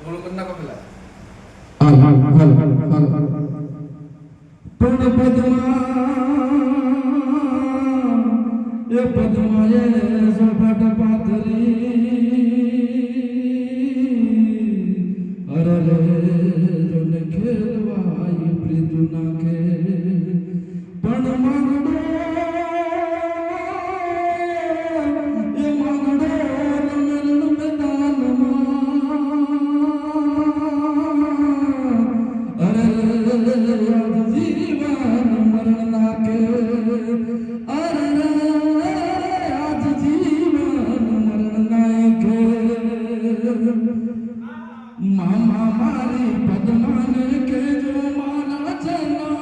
થોડું કરી નાખો પેલા પણ પદ્માએ ઝપટ પાથરી અરે રે જોને ખેલવાય પ્રીતુ નાખે પણ માંગડો રમેલ મેદાનમાં અરે જીવન મરણ નાખે મામા મારી પદ્માને કે જો મારા જના